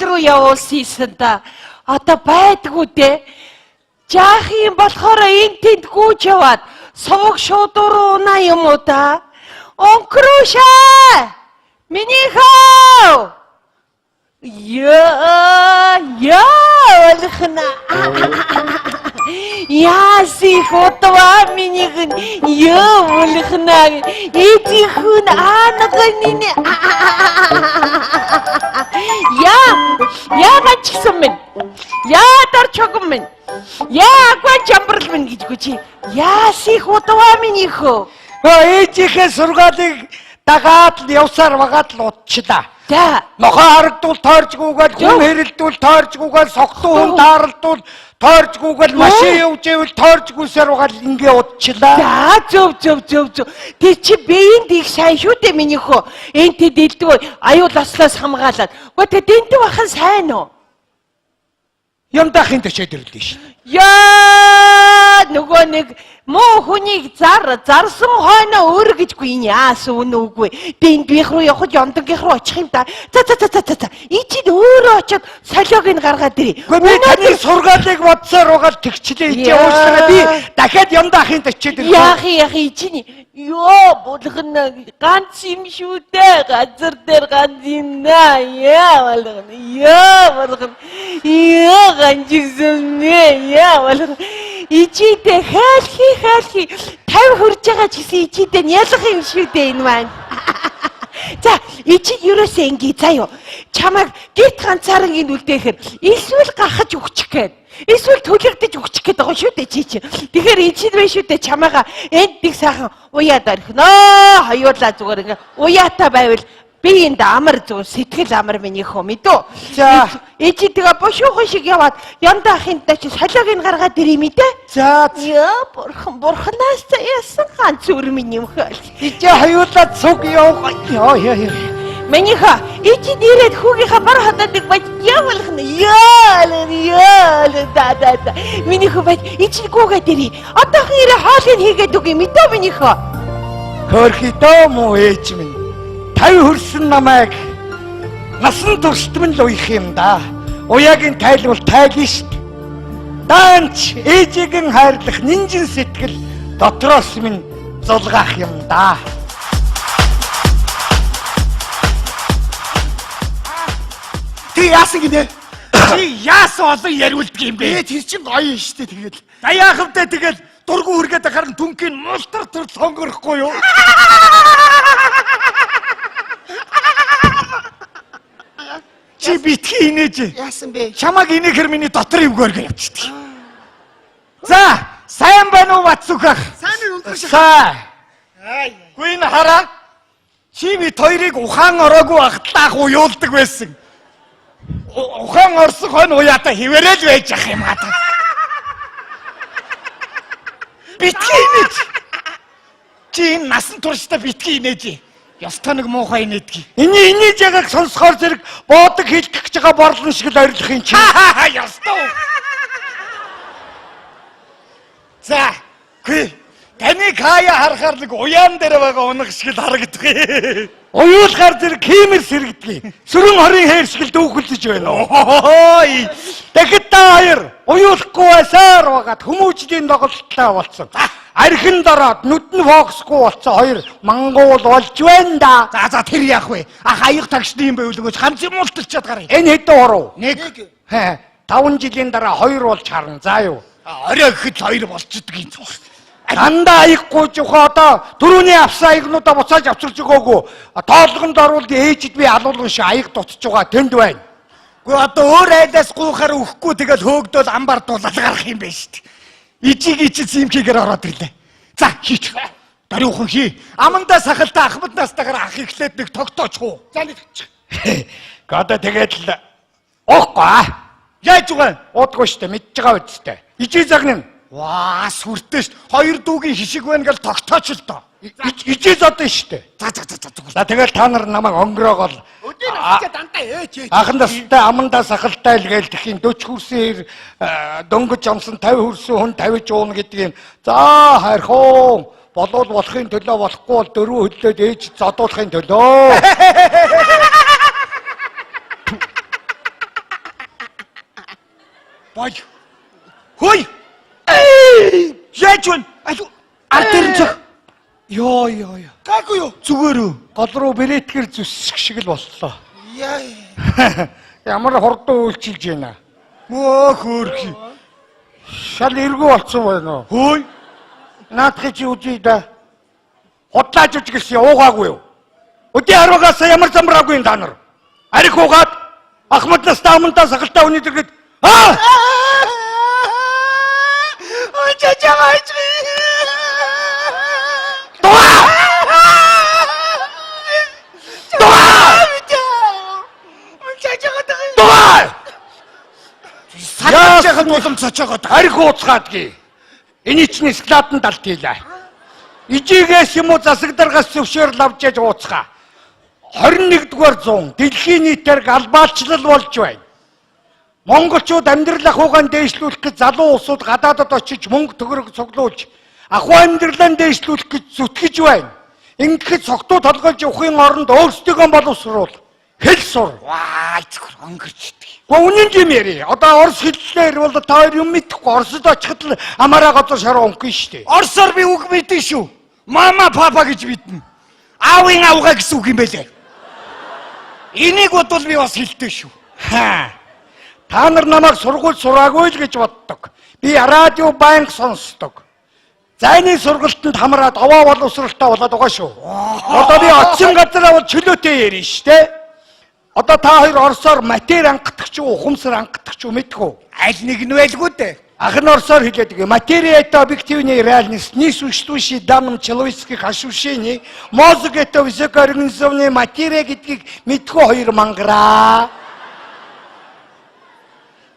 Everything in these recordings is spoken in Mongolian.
руу явуулсан та. Одоо байдгүй дээ. Жаах юм болохоор энэ тэнд гүйж яваад сувг шууд руу унаа юм уу та? Онкруша! Минийхөө! Олхна. Яси хотва минийхэн олхна. Этихүн анагнини. Гачихсан минь. Дарчогом минь. Гуан чамбарл минь гэжгүй чи. Яси хотва минийхөө. Этихээ сургаалыг дагаад явсаар багаад л удчлаа. За. Нохоо харагдвал тойрчгүйгээл, хүн хэрэлдвэл тойрчгүйгээл, согтуу хүн тааралдвал тойрчгүйгээл, машин явж ивэл тойрчгүйсээр угаал ингээ удчлаа. За зөв. Тэг чи биеинд их сайн шүү дээ минийхөө. Энд тэд илдвэ аюул ослоос хамгаалаад. Гэхдээ тэнтэй бахан сайн уу? Ямдаахын төчөөд ирлээ шин. Нөгөө нэг муу хүнийг зарсан хойно өөр гэжгүй энэ яас үнэгүй. Тэнд бих руу явах ямдагийнх руу очих юм да. За. Ичид өөрөө очиод солиог нь гаргаад ирээ. Гэхдээ би таны сургаалыг бодсоор угаал тэгчлээ. Ичээ уушлаа би дахиад ямдаахын төчөөд ирлээ. Яах ичини. Болгоно ганц юм шүү дээ. Газар дээр ганц юм наа. Болгоно. Ганжигсэнэ. Болгоно. Ичидээ хаалхи 50 хүрж байгаа ч гэсэн ичидээ ялах юм шүү дээ энэ маань. За, ичид юусоо ингээ заяо. Чамайг гит ганцаараа ингэ үлдээхээр эсвэл гахаж өгчих гээд. Эсвэл төлөгдөж өгчих гээд байгаа шүү дээ чи. Тэгэхээр ичид байх шүү дээ чамайга энд нэг сайхан уяад орхиноо. Хоёулаа зүгээр ингээ уяатаа байвал би энд амар зүг сэтгэл амар минийхөө мэдөө. За, ичид тэгээ бошуухан шиг яваад ямдаахын даа чи солиог нь гаргаад ирээ мэдээ. За. Бурханаас яасан ганц өр минь юм хэл. Ичээ хоёулаа цуг яваа. Минийхөө ичид ирээд хүүгийнхаа бар хадаадаг бай явуулах нь. Да. Минийхөө бай ичид гүгээд ирээ. Одоохон ирээ хоолыг хийгээд үгүй мэдээ минийхөө. Хөрхитөө муу ээж минь. 50 хүрсэн намайг насан туршдмын л уйх юм да. Уяагийн тайлбал тайлна шүү дээ. Даанч ээжигийн хайрлах нинжин сэтгэл дотроос минь зулгаах юм да. Ти яасан гинэ? Чи яасан олон яриулдаг юм бэ? Тэр чин гоё шүү дээ тэгэл. Даяахавдаа тэгэл дургу хүргээд харин түнхийн мултар төр сонгорохгүй юу? Чи битгий инээж. Яасан бэ? Чамаг инээхэр миний дотор өвгөөргөө явчихдаг. За, сайн байна уу Бацүхах? Сайн уу өндөр шиг. Сайн. Гүн хараа. Чи бид хоёрыг ухаан ороогүй ахтлаах уйлдаг байсан. Ухаан орсон хойно уяата хിവэрэл байж ах юм аа. Битгий инээж. Чи насан туршдаа битгий инээж. Ястаа нэг муухай инээдгийг. Инээж ягааг сонсохоор зэрэг боодог хэлэх гэж байгаа борлон шиг л ойрлох юм чи. Ястаа. За, таныг хаяа харахаар нэг уяан дээр байгаа унах шиг л харагддаг. Уюулгаар зэрэг хиймэр сэрэгдэг. Сүрэн хорийн хээр шиг л дүүхэлж байна. Тэгэхэд та хоёр уюулахгүй байсаар байгаад хүмүүжлийн тоглолттой болцсон. Архин дороод нүдэн фокусгүй болцсон хоёр мангуул болж байна да. За тэр яах вэ? Хаяг тагшны юм байвал өгөөч ганц юм уулталчаад гарыг. Энэ хэдэн уруу? 1. 5 жилийн дараа 2 болж харна. За юу? Орой гэхэд 2 болчихдөг юм. Дандаа аяггүй жохоо одоо түрүүний авсан аягнуудаа буцааж авчирч өгөөгүй. Тоолгонд оруулд ээжид би алуулган шиг аяг дутж байгаа тэнд байна. Гэхдээ одоо өөр айлаас гуйхаар өхгүй тэгэл хөөгдөл амбар дуулаад гарах юм байна шүү дээ. Ичиг симхигээр ороод ирлээ. За хийч. Даруухан хий. Амандаа сахалтай Ахмад настайгаар ах ихлээд нэг тогтооч хуу. За нэг точ. Гадаа тэгээд л оохгүй. Яаж үгүй? Удгүй штэ мэдж байгаа үсттэй. Ижи загнаа. Ваа сүртэй штэ. Хоёр дүүгийн хишиг байна гэл тогтооч л доо. Ижи зодон штэ. За тэгэл та нар намайг онгороогоол. Өдөр нь дандаа ээж. Ахандастай амандаа сахалтай л гээл тэхийн 40 хүрсээр дөнгөж амсан 50 хүрсэн хүн 50 жуун гэдэг юм. За хайрхан болов болохын төлөө болохгүй бол дөрөв хөдлөөд ээж зодуулахын төлөө. Бой. Хөөе. Яаж вэ? Аюу. Ард ирэн цог. Йоо. Гайгүй юу? Зүгээр үү? Гол руу бэлэтгэр зүсэх шиг л боллоо. Яа. Ямар хурдан үйлчилж байна. Мөө хөөрхи. Шал эргүү болцсон байна уу? Хөөе. Наадхи чи үзье да. Хотлаач гэж уугаагүй юу? Өдөө харуугаас ямар замраагүй энэ та нар. Арих уугаад Ахмаднаас таамантаа сахалтаа үний дэргэд Чачаач. Сачаахан улам цочоогоод арих ууцгаадгий. Эний чинь складанд далт хийлээ. Ижигээс юм уу засагдаргаас зөвшөөрөл авч яж ууцгаа. 21-р зуун дэлхийн нийтээр глобалчлал болж байна. Монголчууд амьдрал ахуйгаан дээшлүүлэх гэж залуу улсууд гадаадад очиж мөнгө төгрөг цуглуулж ахуй амьдралаа дээшлүүлэх гэж зүтгэж байна. Ингээд цогтуу толгойж явахын оронд өөрсдөө боловсруул. Хэл сур. Ваа, зөвхөн өнгөрчдөг. Үнэн юм яри. Одоо орос хэллээр бол та хоёр юм мэдэхгүй. Оросд очиход л амаараа газар шаруу өнгөн штэ. Оросоор би үг мэдэн шүү. Мама папа гэж биднэ. Аавын аавга гэсэн үг юм байлээ. Энийг бодвол би бас хэлдэг шүү. Та нар намайг сургууль сураагүй л гэж боддог. Би радио банк сонсдог. Зайны сургалтанд хамраад овоо боловсралтай болоод байгаа шүү. Одоо би очсон газараа бол чөлөөтэй ярина штэ. Одоо та хоёр орсоор матери ангадаг ч ухамсар ангадаг ч мэдгүй. Аль нэг нь байлгүй дээ. Ах нь орсоор хэлээд байгаа. Материя это объективная реальность. Не существующий в данном человеческих ощущений. Мозг это высокоорганизованная материя гэдгийг мэдгүй хоёр мангара.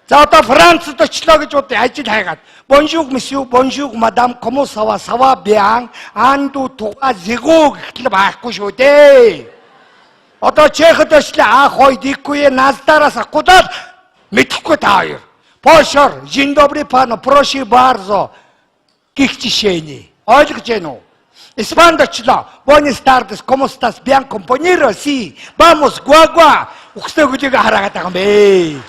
За одоо Францад очлоо гэж бод ажил хайгаад. Bonjour monsieur, bonjour madame, comment ça va? Ça va bien? Анду туга зэгөө гэхтэл байхгүй шүү дээ. Одоо Чехд очлоо ах хой дикгүй наздараас акудаад мэдхгүй та хоёр. Пошор, день добрый пан, прошу bardzo. Гих жишээний. Ойлгож байна уу? Испанд очлоо. Buenas tardes, ¿cómo estás? Bien, compañero, sí. Vamos, guagua. Ухсэгүүдийг хараагаад байгаа юм бэ.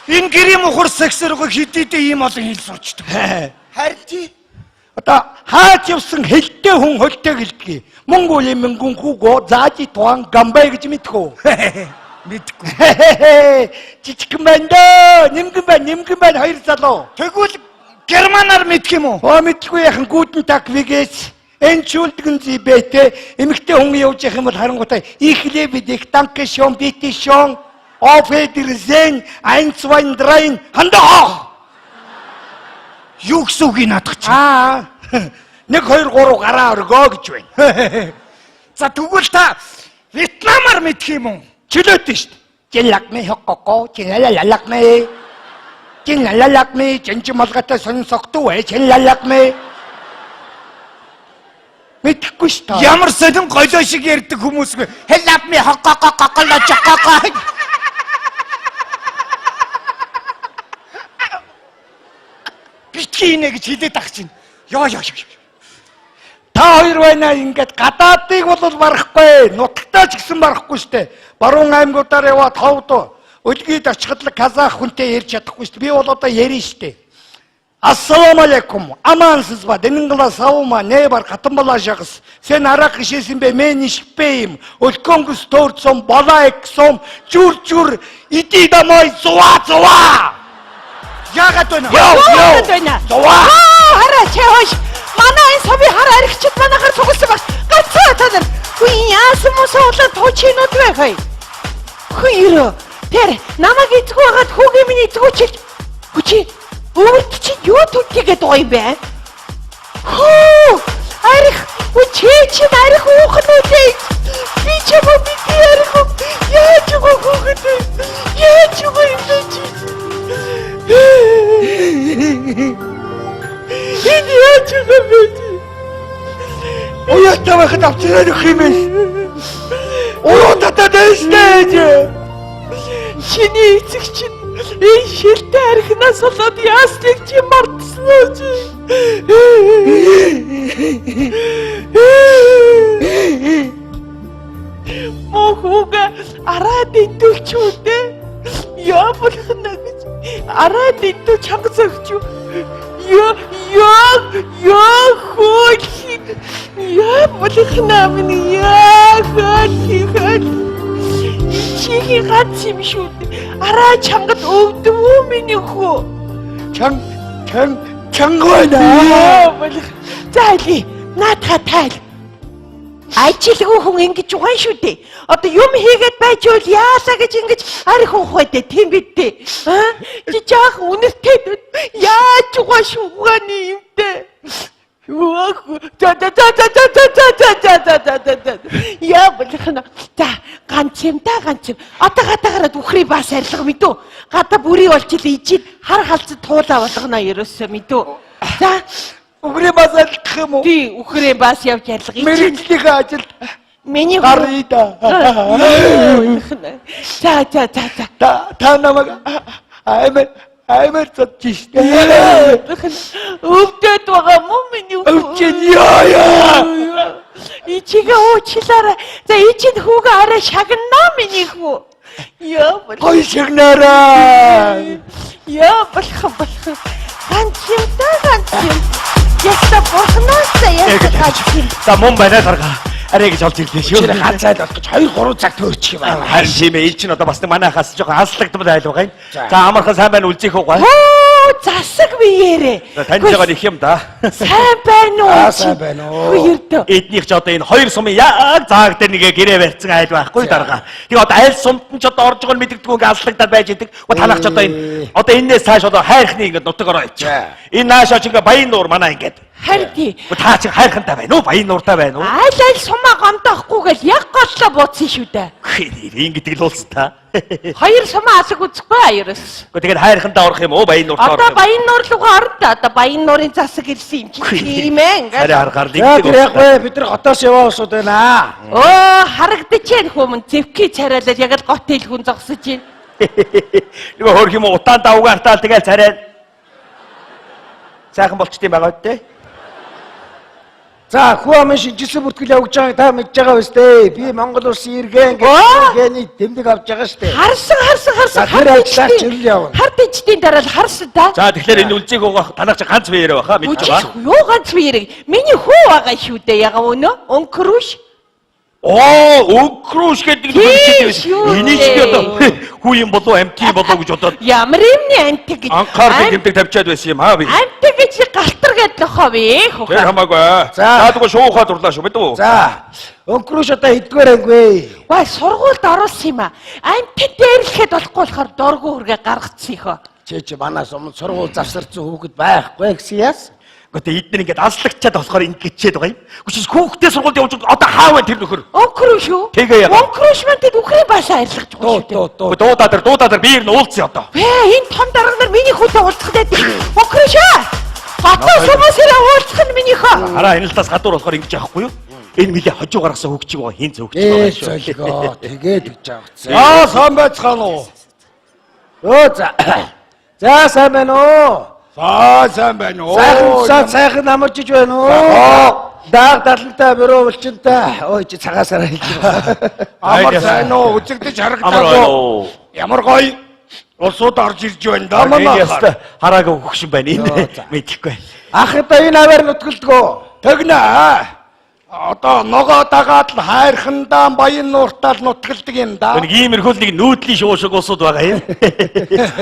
Энэ гэрийн мухар сексэргүй хидийдээ ийм олон хэл сурчдаг. Харин чи одоо хаач явсан хэлтэй хүн хөлтэй гэлдгийг. Монголын мэнгүн хүүгөө заажи туан гамбай гэж мэдхүү. Мэдгүй. Жижигхэн байна дөө. Нимгэн байна хоёр залуу. Тэгвэл германаар мэдх юм уу? Мэдгүй яхан гүтэн так вигээс. Entschuldigen Sie bitte. Эмэгтэй хүн явж явах юм бол харангуйтай ich liebe dich, danke schön, bitte schön. Auf Wiedersehen, 1, 2, 3, хандаа. Юу гэсэн үг наадах чи? 1, 2, 3 гараа өргөө гэж байна. За тэгвэл та вьетнамаар мэдх юм уу? Чөлөөтэй шүү дээ. Жилакми хоккоко, жилалалакми. Жилалалакми, жинжималгатай сонсогдуу, жилалалакми. Мэдхгүй шүү дээ. Ямар сонин голоо шиг ярьдаг хүмүүсгүй. Хэлапми хоккококоло чококо. Битгий нэ гэж хэлээд ах чинь. Ёо. Та хоёр байна ингээд гадаадыг бол барахгүй, нутагтаа ч гэсэн барахгүй штэ. Баруун аймагуудаар яваад ховд өлгийд очиход л казах хүнтэй ярьж чадахгүй штэ. Би бол одоо ярина штэ. Ассаламу алейкум. Амансыз ба дэнэнглаа саума небар хатамбалашагс. Сэн арак ишээсэн бэ мен ишпэйм. Өлкөнгөс төөрцөн болоо эксом жүр иди дамой зуа. Яагаад вэ? Яагаад вэ? Хараа чи хойш. Манай энэ соби хараа аригчд манайхаар цугласан бас. Гацаа та нар. Хүй яасан муу суулаад туучинууд вэ хай. Хүйрөө. Тэр намайг эзгүй хагаад хүүгээ миний эзгүүчил. Хүчи. Өөрт чи юу түлхийгээд байгаа юм бэ? Хөө! Арих, чи арих уухад үлээ. Би чамаа бити арих. Яаж уухад вэ? Яаж уу юм бэ чи? Энэ яаж уу бэ? Оёо тавахад авчирах юм ээ. Оёо татадэштэй. Чиний эцэг чинь энэ шилтэй архинаас болоод яасныг чи мартсан чи. Мохога араад идүүлч үү дээ. Яа болох нэ гэж араад энэ чанга зөгч юу? Хөөч. Болихна миний хөөч. Чихи ганц юм шүү. Араа чангад өвдөв үү миний хөө? чангана. Болох. За наатаа тайл. Ажиглгүй хүн ингэж угаан шүү дээ. Одоо юм хийгээд байж бол яасаа гэж ингэж арих ухах байдэ тийм бид дээ. Чи жаах үнэтэй яаж угаа шугааны юмтэй. За. Яа болохна. За ганц юм. Одоо гадаагараад үхрий бас арилга мэдүү. Гадаа бүрий болчихлоо ижид хар халцад туулаа болгоно ерөөсөө мэдүү. За Үгрээ бас алах юм уу? тий үхрээ бас явж арилга. Мэргэжлийн ажил Миний гарыг да. За. Та намайг аймар цочиш. Өвдөд байгаа мó миний Өвчин яа. Ичигээ уучлаарай. За ичид хүүгээ арай шагнаа миний хүү. Яа Гой шигнараа. Яа болох. Ганц юм. Яста бохноосаа яа. За мөн байна дарга. Арай гэж олж ирлээ шүү. Тэр ганцайл болох гэж 2-3 цаг төрчих юм байна. Харин тийм ээ. Ил чинь одоо бас манайхаас жоохон алслагдмал айл байгаа юм. За амархан сайн байна үлзих уу? Засаг биеэрээ. За таньж байгаа их юм да. Сайн байна уу? Сайн байна уу? Хоёрдоо. Эднийх ч одоо энэ хоёр сумын яг зааг дээр нэгэ гэрээ барьсан айл байхгүй дарга. Тэгээ одоо айл сумд нь ч одоо орж байгаа нь мэддэггүй ингээ алслагдаад байж идэг. Танах ч одоо энэ одоо энээс цааш одоо хайрхны ингээ нутаг ороо ич. Энэ наашаа ч ингээ баян нуур манай ингээд. Харин Та чи хайрхантай байна уу? Баян нууртай байна уу? айл сумаа гомдоохгүй гэл яг голлоо бууцсан шүү дээ. Ингээд л уулс та. Хоёр сумаа алаг үзэхгүй аяраас. Тэгээд хайрхантай орох юм уу? Баян нууртай орох Одоо юм. баян нуур руугаа орно. Одоо баян нуурын засаг ирсэн юм чи тийм ээ ингээд. Харин аргаар За тэр яг лигдэг. бай бид нар хотоос яваа усуд байна. Харагдаж байна хүмүүн зевки царайлаад яг л гот ил хүн зогсож байна. Нөгөө хөрх юм утаан давгаартаал тэгэл царай. Сайхан болчт юм байгаа үү? За хүү амын шинжилсэн бүртгэл явж байгааг та мэдж байгаа биз дээ. Би Монгол улсын иргэн гэний тэмдэг авч байгаа шүү дээ. Харсан. Тэр ажиллаач ирэл явна. Хард ичдийн дараа л харсан да. За тэгэхээр энэ үлзийг угаах танах чи ганц биеэрээ баха мэдж байгаа. Юу ганц биерэг. Миний хүү байгаа шүү дээ. Яга өнөө өнкрүш. Өнгөрөөш гэдэг Тийм юм шүү байна. Энийг чи одоо хүү юм болов амтгий болов гэж бодоод Ямар юмны антиг гэж. анхаарал тэмдэг тавьчаад байсан юм аа би. Антиг гэж галтар гэдэг нөхөө би. Тэр хамаагүй. За. Таадгүй шуухаа дурлаа шүү мэдв үү? За өнгөрөөш одоо хэдгээр анггүй. Ва сургуульд оруулсан юм аа. Антиг дээрлэхэд болохгүй болохоор доргоо хүргээ гаргацсан ихөө. Чи манаас өмнө сургууль завсарсан хүүхэд байхгүй гэсэн яас? Гэхдээ эдгээр ингээд алслагчаад болохоор ингэж чээд байгаа юм. Үчис хүүхдээ сургуульд явуулж одоо хаав тэр нөхөр. Өнкрүш үү? Тэгээ яа. Өнкрүш маань тэд үхрийн баашаа арилгаж байгаа шүү дээ. Дуудаа биер нь уулцсан одоо. Энэ том дарга нар миний хүүтэй уулзах гэдэг. Өнкрүш аа. Батаа сумасараа уулзах нь миний хөө. Хараа энэ л тас гадуур болохоор ингэж яахгүй юу? Энэ милээ хожуу гаргасан хөгчиг байгаа хин зөөгч байгаа шүү. Зөлгөө тэгээд гэж авцсан. Сайн байцгаана уу? За сайн байна уу? Сайн байна уу? Сайхан амарчиж байна уу? Даг далантай бөрөө булчинтай. Ой чи цагаасаараа хэлж байна. Амар сайн уу? Үзэгдэж Амар харагдаагүй. уу. Ямар гоё улсууд орж ирж байна да. Энэ яста хараагаа хөгшин байна энэ. Мэдэхгүй. Ахта энэ аваар нутгалдгөө. Тэгнэ. Одоо ногоо дагаад л хайрхандаа баян нууртаа л нутгалдаг юм да. Нэг иймэрхүү нэг нүүдлийн шуушиг улсууд байгаа юм.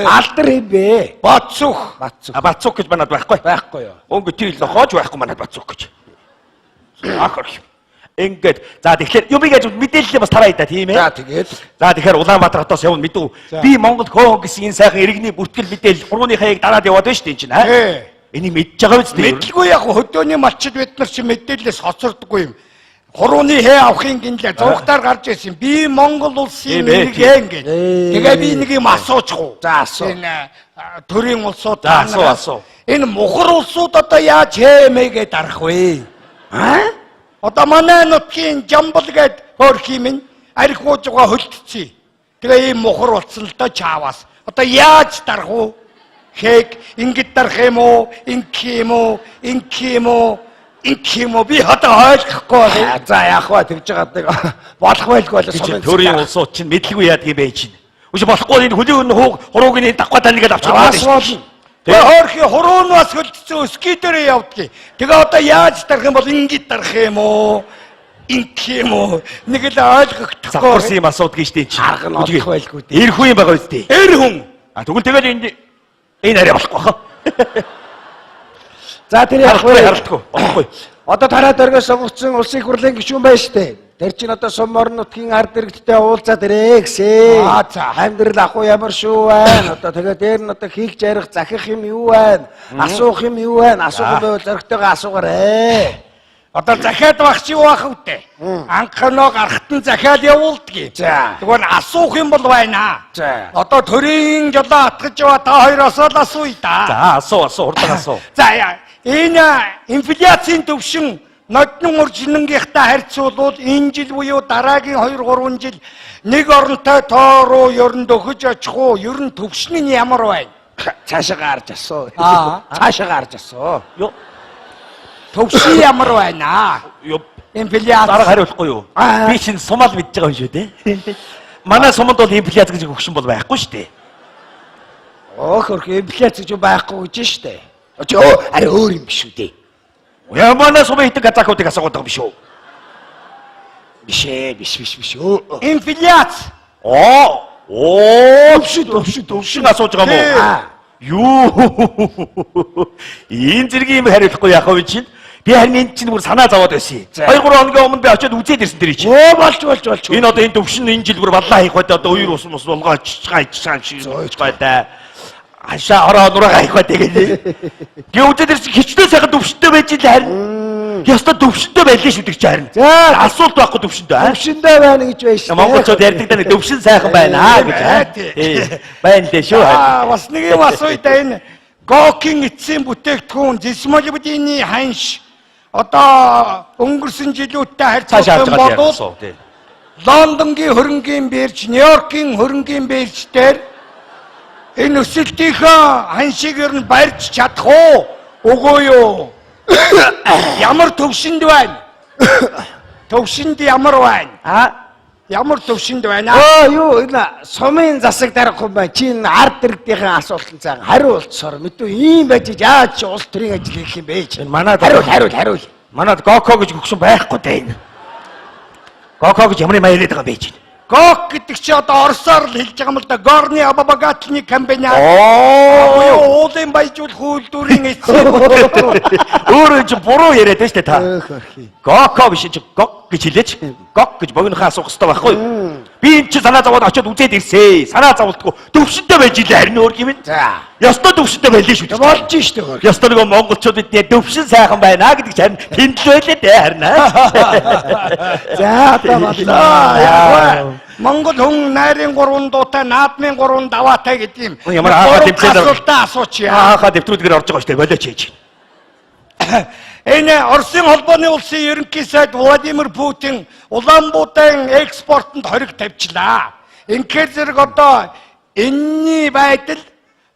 Алдар юм бэ? Бацух. Бацук гэж манад байхгүй. Байхгүй юу? Өнгө тэр нохоож байхгүй манад бацук гэж. Ахар юм. Ингээд за тэгэхээр юм ийгэж мэдээлэл бас тараа да тийм ээ. За тэгээд. За тэгэхээр Улаанбаатар хотоос явна мэдв. Би Монгол хөөн гэсэн энэ сайхан иргэний бүртгэл мэдээлэл 3-ны хаяг дараад яваад байна шүү дээ энэ чинь аа. Энийг мэдж байгаа биз дээ. Мэдлгүй яг хөдөөний малчид бид нар чи мэдээлэлээс хоцордоггүй юм. Хурууны хээ авахын гинлээ зургатаар гарч ирсэн. Би Монгол улсын иргэн гэж. Тэгээ би нэг юм асуучих. За асуу. Энэ төрийн улсууд асуу. Энэ мухар улсууд одоо яаж хэмээгээ дарах вэ? Одоо манай нутгийн Жамбал гээд хөрх юм архиужгаа хөлтцээ. Тэгээ ийм мухар болсон л доо чааваас. Одоо яаж дарах вэ? Хэг ингэж дарах юм уу? Ингэх юм уу? Би одоо ойлгохгүй байна. За яах вэ тэгж байгаа нэг болох байлгүй болоо. Төрийн улсууд чинь мэдлгүй яадаг юм бэ чинь. Үгүй болохгүй энэ хөлийн хурууг нь давхаа таньгээд авчих Бас болно. Тэгээ хоорхи хуруу нь бас хөлдсөн ски дээр явдгийг. Тэгээ одоо яаж дарах юм бол ингэж дарах юм уу? Ингэх юм уу? Нэг л ойлгохдохгүй. Завхарсан юм асуудаг шүү дээ. Арга нь олох байлгүй дээ. Эр хүн юм байгаа үстэй. Эр хүн. Тэгвэл тэгэл энэ арай болохгүй хаа. За тэр яг харалтгүй. Болохгүй. одоо тараа дөргөөс сонгогдсон улсын их хурлын гишүүн байна штэ. Тэр чинь одоо Сумор нутгийн ард иргэдтэй уулзаад ирээ гэсэн. За. Амьдрал ах уу ямар шүү байна. Одоо тэгээ дээр нь одоо хийх жарих захих юм юу байна? Асуух юм юу байна? Асуух байвал зөрөгтэйгээ асуугаарэ. Одоо захиад багч юу байх вэ? Анхноо гарахт нь захиад явуулдгийг. За. Тэгвэл асуух юм бол байна. За. Одоо төрийн жолоо атгаж яваа та хоёроос л асууя да. За асуу хурдан асуу. За энэ инфляцийн төвшин нодон уржингийнхтай харьцуулбал энэ жил буюу дараагийн 2-3 жил нэг оронтой тоо руу ерөнд өгөж очих уу? Ер нь төвшин нь ямар байна? Цаашаа гарч асуу. Цаашаа гарч асуу. Йоо. Төвшин ямар байна? Йоо. Инфляц. Дараа хариулахгүй юу? Би чинь сумал мэдж байгаа юм шүү дээ. Манай суманд бол инфляц гэж хөгшин бол байхгүй шүү дээ. Хөрх инфляц гэж байхгүй гэж штэ. Очоо арай өөр юм биш үү дээ. Манай сумын хитэн газаахуудыг асуудаг биш үү? Биш өө. Инфляц. Төвшин асууж байгаа юм уу? Энэ зэргийн юм хариулахгүй яах вэ чинь? Би харин энэ чинь бүр санаа зовоод байсан. 2-3 хоногийн өмнө би очиод үзээд ирсэн дэрий чинь. Болж. Энэ одоо энэ төвшин энэ жил бүр баллаа хийх байдаг. Одоо хоёр ус болгоо чичгаа шиг зөөж Ашаа ороо нураа хийх байдаг гэдэг. Гэ үзээд ирсэн хичнээн сайхан төвшөнтэй байж л харин. Яста төвшөнтэй байлээ шүү дээ чи харин. За асуулт байхгүй төвшөндөө. Төвшөндөө байна гэж байна шүү. Монголчууд ярьдаг даа төвшин сайхан байна гэж. Байна дээ шүү. Бас нэг юм асууя да энэ Гокийн эцсийн бүтээгдэхүүн Зисмолибдины ханш одоо өнгөрсөн жилүүдтэй харьцуулсан бодвол Лондонгийн хөрөнгийн бирж, Нью-Йоркийн хөрөнгийн бирж дээр энэ өсөлтийнхөө ханшийг ер нь барьж чадах уу? Үгүй юу? Ямар төвшөнд байна? Төвшөнд ямар байна? Ямар төвшөнд байна? Юу энэ сумын засаг дарах юм байна. Чи энэ ард иргэдийн асуултанд цаан хариулцсоор мэдүү ийм байж яаж улс төрийн ажил хийх юм бэ? Манайд хариул. Манайд Гоко гэж хөгшин байхгүй дээ энэ. Гоко гэж ямар юм яриад байгаа юм бэ чи? Гок гэдэг чи одоо орсоор л хэлж байгаа юм л да. Горны обогатны компани. Уулын баяжуулах үйлдвэрийн эцсийн өөрөө чи буруу яриад байна шүү дээ та. Гоко биш чи гок гэж хэлээч. Гок гэж богинохоо асуух хэрэгтэй байхгүй юу? Би энэ чи санаа зовоод очиод үзээд ирсэ. Санаа зовлтгүй төвшөнтэй байж илээ харин өөр юм. За. Ёстой төвшөнтэй байлээ шүү дээ. Болж штэ хөр. Ёстой нэг монголчууд эдний төвшин сайхан байна гэдэг чи харин тэнцлүүлээ дээ харин. За одоо бодлоо. Монгол хүн найрын 3 дуутай, наадмын 3 даваатай гэдэг юм. Ямар хаахаа тэмцээд асуултаа асуучих. Хаахаа дэвтрүүдгээр орж байгаа шүү дээ. Болооч хийж. Энэ Оросын холбооны улсын ерөнхий сайд Владимир Путин Улаанбаатарын экспортод хориг тавьчлаа. Инхээр зэрэг одоо энэний байдал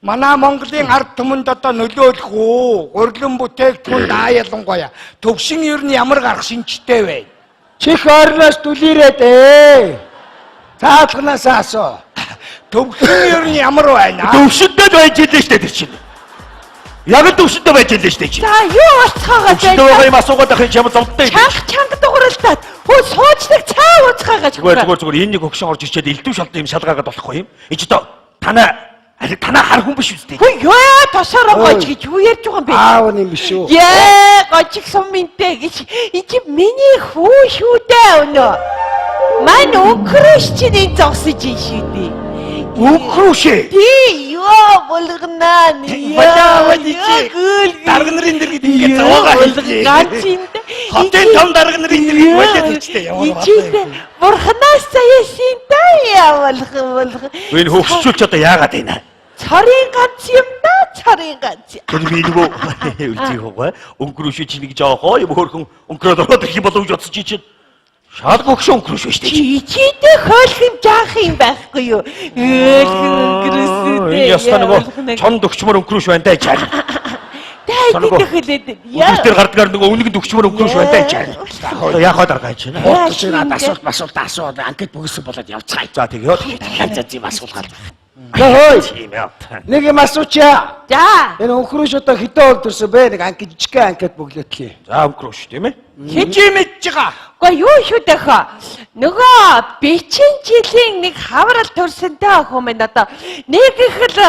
манай Монголын ард түмэнд одоо нөлөөлөх үү? Урлагийн бүтээгдэхүүн ялангуяа төвшин ер нь ямар гарах шинжтэй вэ? Чих орноос дүлээрээ дээ. Цаатганаас асуу. Төвшин ер нь ямар байна? Төвшөнтэй байж илээ шүү дээ тэр чинь. Яг л төвшөнтэй байж илээ шүү дээ чи. За юу болцоогоо Төвшөнтэй байгаа юм асуугаад ахын чам зовдтой. чанга дууралтаад хөө суучдаг цаа уцгаагач. Зүгээр энэ нэг хөгшин орж ирчээд элдв шалдан юм шалгаагаад болохгүй юм. Энд ч одоо танаа хар хүн биш үстэй. Хөө ёо тосороо гож гэж юу ярьж байгаа юм бэ? Аав юм биш үү? Яа гожиг сумынтэй гэж чи миний хүү шүү дээ өнөө. Мань өнгөрөөш чинь энэ зогсож ин шүү дээ. Өнгөрөөшээ. Тий ёо болгонаа нь. Бадаа чи дарга нарын дэр гэдэг ингэ заваагаа хэлдэг. Ганцинд Хотын том дарга нарын дэр болоод хэлжтэй яваа. Ичээд бурхнаас заяасан та явуулах. Энэ хөгшчүүл ч одоо яагаад байна? Царийн ганц юм да царийн ганц. Тэр би нөгөө үлзий хогоо өнгөрөөшөө чи нэг жоохоо юм хөөрхөн өнгөрөөд ороод ирэх юм болов гэж бодсон чи чинь шал гөгшөө өнгөрөөш шүү дээ. Ичээд хойлох юм жаах юм байхгүй юу? Өнгөрөөсөө. Энэ ястаа нөгөө чонд өгчмөр өнгөрөөш байна даа чаа. Дэхэлээд Өдөр дээр гардгаар нөгөө үнэгэнд өгчмөр өнгөрөөш байна даа чаа. Яг хаа даргаа чинь. Хурдч надад асуулт анкет бүгсэн болоод явцгаая. За тэгээд За тийм асуулгаал. Хөөе. тийм яа. Нэг юм асуучаа. За. Энэ өнхрөөш одоо хитэ ол төрсөн бэ? Нэг анкет жижигхэн анкет бүглэтлээ. За өнгөрөөш тийм ээ. Хижээ мэдж байгаа. Гэхдээ юу шүү дэхэ. Нөгөө бичин жилийн нэг хаврал төрсөнтэй охин минь одоо нэг их л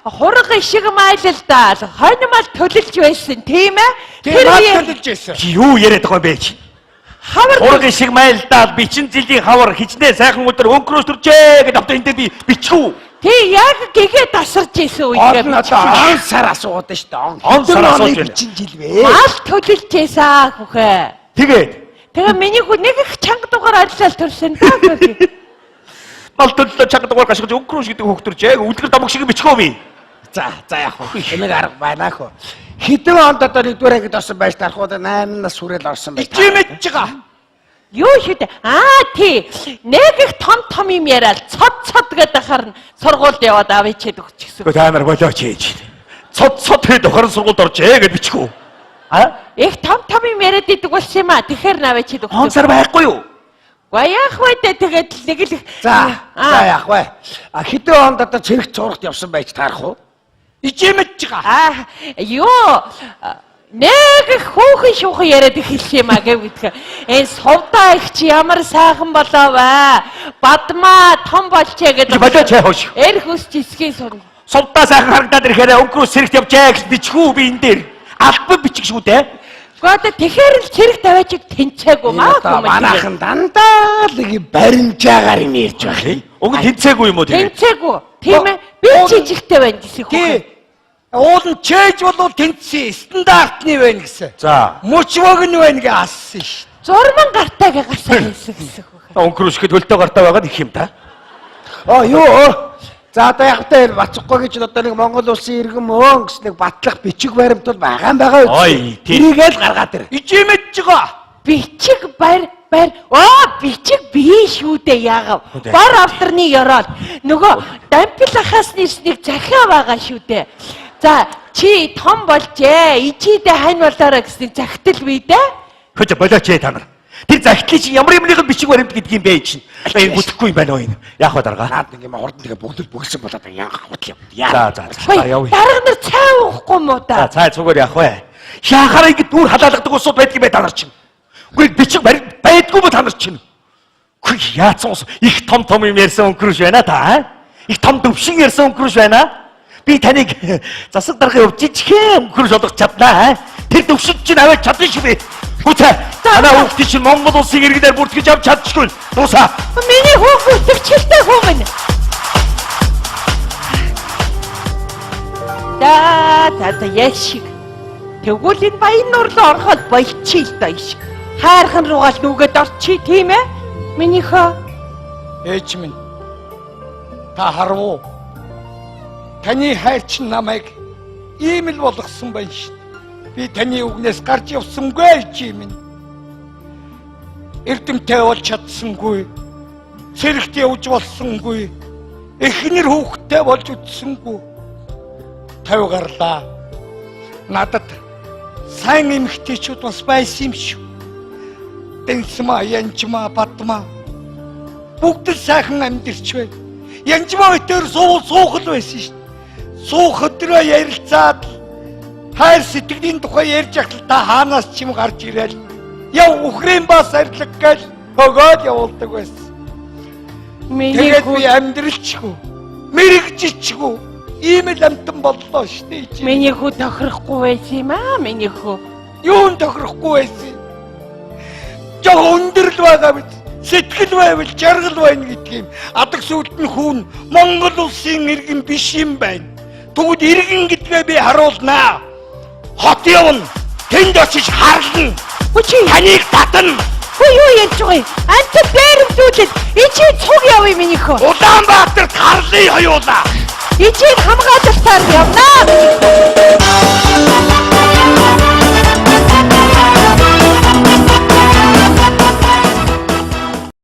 хурга ишиг майлалдаа хоньмал төлөлж байсан тийм ээ. Тэр төлөж ийсэн. Юу яриад байгаа юм бэ чи? хавар Ураг шиг майлдаад бичин жилийн хавар хичнээн сайхан өдөр өнгөрөөж төржээ гэдэг одоо энд би бичгүү. тий яг гэгээ тасарч исэн үегээ Одоо он сар асуугаад шүү дээ. Он сар асууж байна. бичин жил вэ? мал төлөлж ийсэн хүүхээ. Тэгээд Тэгээ миний хүү нэг их чанга дугаар ажиллал төрсөн даа гэх. мал төлөлөө чанга дугаар гашгаж өнгөрөөж гэдэг хөөхтөржээ. Үлгэр домог шиг бичгөө би. За яг хөө. Энийг арга байна хөө. Хэдэн онд одоо нэгдүгээр ангид орсон байж тарахууд 8 нас хүрэл орсон байж. Хижээ мэдж байгаа. Юу шүү дээ. Тий. Нэг их том юм яриад цод гэдэг харна сургуульд яваад авчиад өгч гэсэн. Та нар болооч ээж. Цод хэд охорон сургуульд оржээ гэж бичгүү. Их том юм яриад идэг болсон юм аа. Тэгэхээр навчиад өгч. Он сар байхгүй юу? Гаяах байдэ тэгээд нэг л За яах вэ? Хэдэн онд одоо цэрэг цурагт явсан байж таарах уу? Хижээ мэдж байгаа. Юу нэг их хөөхөн шүүхэн яриад эхэлсэн юм аа гэвдэх. Энэ сувдаа их чи ямар сайхан болоо вэ? Бадмаа том болчээ гэдэг. Болооч хоош. Эр хүсч эсгийн сурна. Сувдаа сайхан харагдаад ирэхээр өнгөрөөс сэрэгт явжээ гэж бичгүү би энэ дээр. Албан бичиг шүү дээ. Гэхдээ тэгэхээр л цэрэг тавиачиг тэнцээгүй маа. Одоо манайхан дандаа л нэг баримжаагаар юм ярьж байна. Уг нь тэнцээгүй юм уу тийм? Тэнцээгүй. Тийм ээ. Би жижигтэй байна гэсэн Тий. хүүхээ. Уул нь чээж болов тэнцсэн стандартны байна гэсэн. За. Мөчвөг нь байна гэж ассан ш. Зурман гартайгаа гасаа хэлсэн гэсэн хүүхээ. Өнгөрөөсөд хөлтөө гартаа байгаа их юм та. Юу? За одоо яг та бацхгүй гэж одоо нэг Монгол улсын иргэн мөн гэс нэг батлах бичиг баримт бол байгаа юм байгаа үү? Ой, тэрийгэл гаргаад ир. Хижээ мэдж байгаа. Бичиг баяр бичиг бий шүү дээ яагав. Бар авторны ёроод нөгөө дампил ахаас нэг захиа байгаа шүү дээ. За чи том болжээ. Ичидэ хань болоорой гэсэн захидал бий дээ. Хөөж болооч та нар. Тэр захидлын чи ямар юмныхын бичиг баримт гэдэг юм бэ чинь. Энэ бүтэхгүй юм байна уу энэ? Яг хаа дарга. Наад нэг юм хурдан тэгээ бүгдэл болоод яах хутл юм. За. Дарга нар цай уухгүй юм уу За та? цай цугаар яах вэ? Яхаараа ингэ дүүр халаалгадаг усуд байдаг юм бай та нар чинь. Үгүй бичиг баримт байдгүй ба та нар чинь. Үгүй яатсан ус их том юм ярьсан өнгөрөш байна та. Их том төвшин ярьсан өнгөрөш байна. Би таныг засаг даргын өв жижигхэн өнгөрөш олгох чаднаа. Тэр төвшин чинь аваад чадна шүү би. Хүчээ. Танаа хүүхдээ чинь Монгол улсын иргэнээр бүртгэж авч чадчихгүй. Дуусаа. Миний хүүхд өтөвчлээ хүүгэн. Да яшиг. Тэгвэл энэ баян нурлуу ороход болчихъя л да иш. Хайрхан руугаал нүгэд орчихъя тийм ээ? Минийхөө Ээж минь. Та харав уу? Таны хайр чинь намайг ийм л болгосон байна шүү. Би таны үгнээс гарч явсангүй чи минь. Эрдэмтэй бол чадсангүй. Цэрэгт явж болсонгүй. Эхнэр хүүхдтэй болж үтсэнгүй. 50 гарлаа. Надад сайн эмэгтэйчүүд бас байсан юм шүү. Дэнсмаа, янжмаа, бадмаа. Бүгд сайхан амьдэрч байна. Янжмаа өтөр суухал байсан шүү. Суух өдрөө ярилцаад хайр сэтгэлийн тухай ярьж ахтал та хаанаас ч юм гарч ирээл яв ухрын бас арилга гэж хогоод явуулдаг байсан. Тэгээд би амьдралчгүй, мэрэгжичгүй ийм л амтан боллоо штэ. миний хүү тохирохгүй байсан юм аа миний хүү. Юун тохирохгүй байсан? Жог өндөрлөл байгаа биз? Сэтгэл байвал жаргал байна гэдэг юм. Адаг сүлд нь хүн Монгол улсын иргэн биш юм байна. Тэгвэл иргэн гэдгээ би харуулнаа. Хот явна. Тэнд очиж харлана. Таныг татна. Юу ярьж байгаа юм? Ант дээрэмдүүлээд ичээ цуг явъя миний хөө. Улаанбаатарт харлыг хоёулаа. Ичээ хамгаалалтаар явнаа.